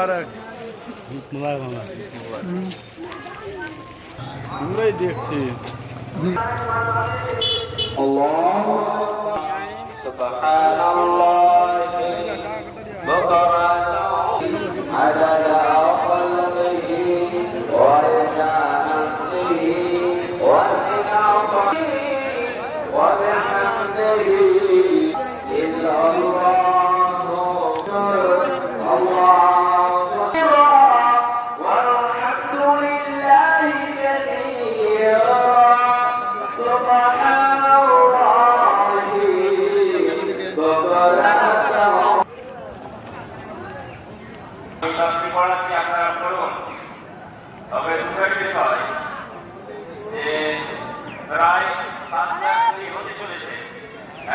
মুবারক মুবারক আমরাই দেখছি আল্লাহ সুবহানাল্লাহ বকরাতুন আদাদা কলবিহি ওয়া ইজানতিহি ওয়া ইনাফিহি ওয়া বিহামদিহি ইল্লাল্লাহ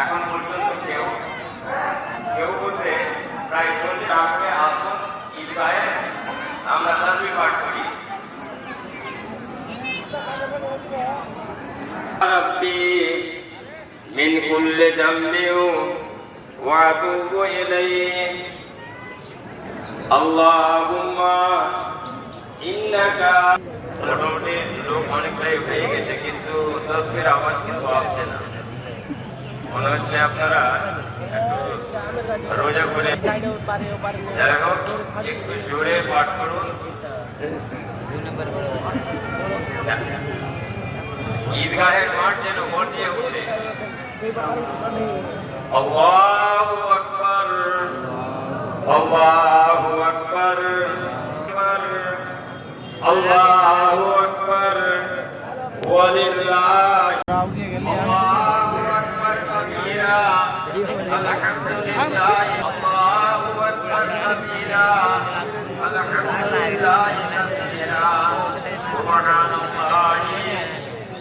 এখন পর্যন্ত কেউ বলতে প্রায় 40 টাকা আসন ঈদগাহে আমরা তাসবিহ পাঠ করি। রব্বি মিন কুল্লি যামবিন ওয়া আতুবু ইলাইহি আল্লাহুম্মা ইন্নাকা। মোটামুটি লোক অনেকটাই হয়ে গেছে, কিন্তু তাসবিহর আওয়াজ কিন্তু আসছে না। মনে হচ্ছে আপনারা একটু রোজা করে যারা হোক একটু জোরে পাঠ করুন। ঈদগাহের মাঠ যেন গর্জিয়ে ওঠে। আল্লাহু আকবার আল্লাহু আকবার আল্লাহু আকবার ওয়ালিল্লাহি আল্লাহু আকবার কাবীরা আলহামদুলিল্লাহ আল্লাহু আকবার কাবীরা আলহামদুলিল্লাহ কাসীরা সুবহানাল্লাহি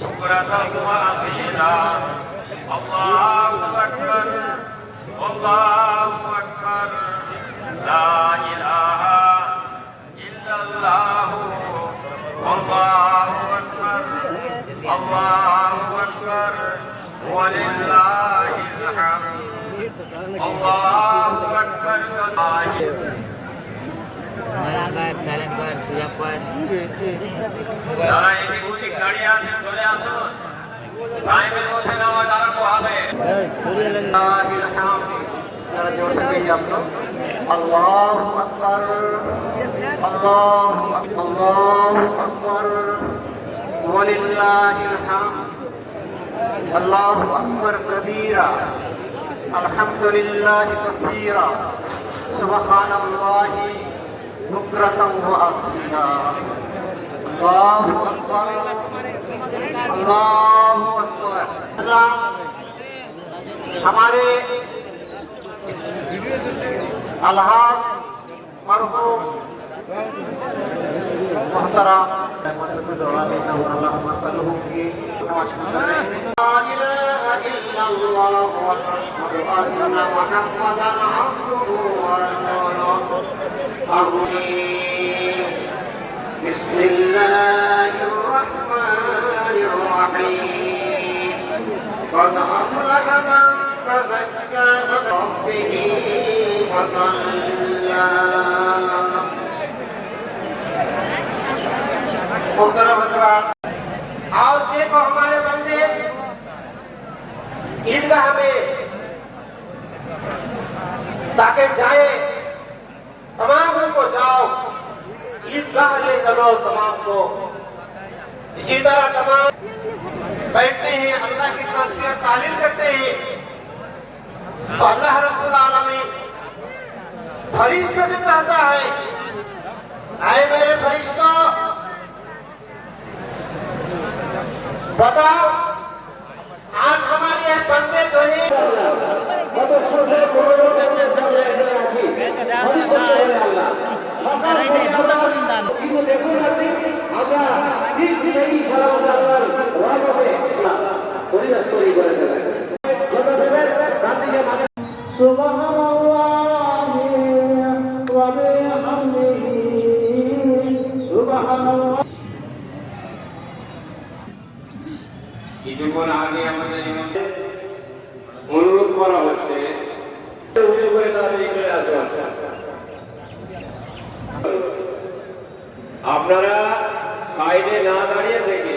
বুকরাতান ওয়া আসীলা আল্লাহু আকবার আল্লাহু আকবার লা ইলাহা ইল্লাল্লাহ আল্লাহু আকবার আল্লাহু আকবার ওয়ালিল্লাহিল হামদ আল্লাহু আকবার। যারা এদিকে দাঁড়িয়ে আছেন চলে আসুন, টাইমের মধ্যে নামাজ আরম্ভ হবে। আল্লাহু আকবার আল্লাহু আকবার ওয়ালিল্লাহিল হামদ আল্লাহু আকবার কবীরা আলহামদুলিল্লাহি কাসীরা সুবহানাল্লাহি বুকরাতান ওয়া আসীলা আল্লাহু আকবার अल्लाहु अकबर। हमारे अलहाज मरहूम मोहतरम बिस्मिल्लाहिर्रहमानिर्रहीम قد أفلح من تزكى بربه وصلى। मुहतरम हज़रात, और देखो हमारे बंदे ईदगाह में ताकि जाए, तमाम को जाओ ईदगाह ले चलो तमाम को। इसी तरह तमाम बैठते हैं, अल्लाह की तस्बीह तालील करते हैं, तो अल्लाह रब्बुल आलमीन फरिश्ते से कहता है, आए मेरे फरिश्तों बताओ आज हमारे बंदे जो है কিছুক্ষণ আগে আমাদের অনুরোধ করা হচ্ছে আপনারা সাইডে না দাঁড়িয়ে থেকে